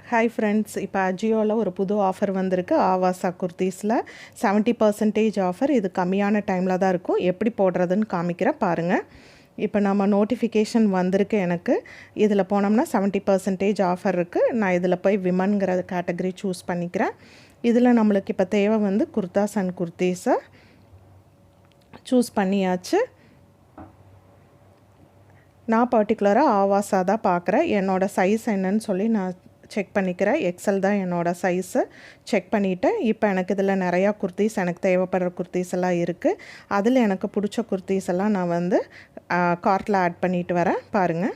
Hi friends, இப்போ அஜியோவில் ஒரு புது ஆஃபர் வந்திருக்கு. ஆவாசா குர்தீஸில் 70% ஆஃபர். இது கம்மியான டைமில் தான் இருக்கும். எப்படி போடுறதுன்னு காமிக்கிறேன் பாருங்கள். இப்போ நம்ம நோட்டிஃபிகேஷன் வந்திருக்கு எனக்கு. இதில் போனோம்னா 70% ஆஃபர் இருக்குது. நான் இதில் போய் விமன்கிற கேட்டகரி சூஸ் பண்ணிக்கிறேன். இதில் நம்மளுக்கு இப்போ தேவை வந்து குர்தாஸ் அண்ட் குர்தீஸை சூஸ் பண்ணியாச்சு. நான் பர்டிகுலராக ஆவாசா தான் பார்க்குறேன். என்னோடய சைஸ் என்னன்னு சொல்லி நான் செக் பண்ணிக்கிறேன். எக்ஸல் தான் என்னோடய சைஸு. செக் பண்ணிவிட்டேன். இப்போ எனக்கு இதில் நிறையா குர்தீஸ், எனக்கு தேவைப்படுற குர்தீஸ் எல்லாம் இருக்குது. அதில் எனக்கு பிடிச்ச குர்தீஸ் எல்லாம் நான் வந்து கார்ட்டில் ஆட் பண்ணிட்டு வரேன். பாருங்கள்.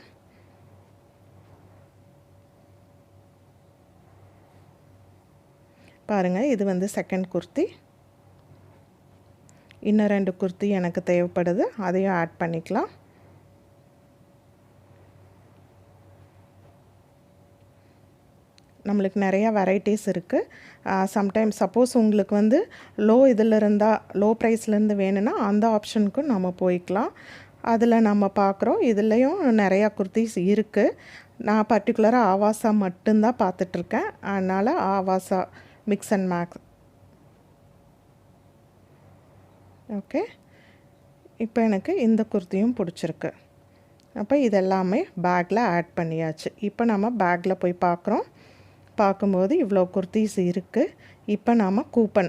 பாருங்கள், இது வந்து செகண்ட் குர்த்தி. இன்னும் 2 குர்த்தி எனக்கு தேவைப்படுது, அதையும் ஆட் பண்ணிக்கலாம். நம்மளுக்கு நிறையா வெரைட்டிஸ் இருக்குது. சம்டைம்ஸ் சப்போஸ் உங்களுக்கு வந்து இதில் இருந்தால் லோ ப்ரைஸ்லேருந்து வேணும்னா அந்த ஆப்ஷனுக்கும் நம்ம போய்க்கலாம். அதில் நம்ம பார்க்குறோம். இதுலேயும் நிறையா குர்த்திஸ் இருக்குது. நான் பர்டிகுலராக ஆவாசா மட்டும்தான் பார்த்துட்ருக்கேன். அதனால் ஆவாசா மிக்ஸ் அண்ட் மேக்ஸ். ஓகே, இப்போ எனக்கு இந்த குர்த்தியும் பிடிச்சிருக்கு. அப்போ இதெல்லாமே பேக்கில் ஆட் பண்ணியாச்சு. இப்போ நம்ம பேக்கில் போய் பார்க்கும்போது இவ்வளோ குர்த்திஸ் இருக்குது. இப்போ நாம் கூப்பன்,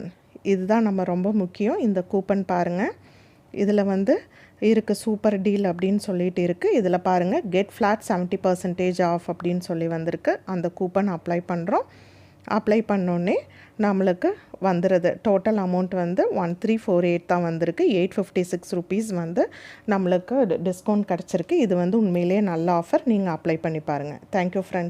இதுதான் நம்ம ரொம்ப முக்கியம். இந்த கூப்பன் பாருங்கள். இதில் வந்து இருக்குது சூப்பர் டீல் அப்படின்னு சொல்லிட்டு இருக்குது. இதில் பாருங்கள், கெட் ஃப்ளாட் 70% ஆஃப் அப்படின்னு சொல்லி வந்திருக்கு. அந்த கூப்பன் அப்ளை பண்ணுறோம். அப்ளை பண்ணோன்னே நம்மளுக்கு வந்துடுது. டோட்டல் அமௌண்ட் வந்து 1348 தான் வந்திருக்கு. 856 ருபீஸ் வந்து நம்மளுக்கு டிஸ்கவுண்ட் கிடச்சிருக்கு. இது வந்து உண்மையிலேயே நல்ல ஆஃபர். நீங்கள் அப்ளை பண்ணி பாருங்கள். Thank you friends.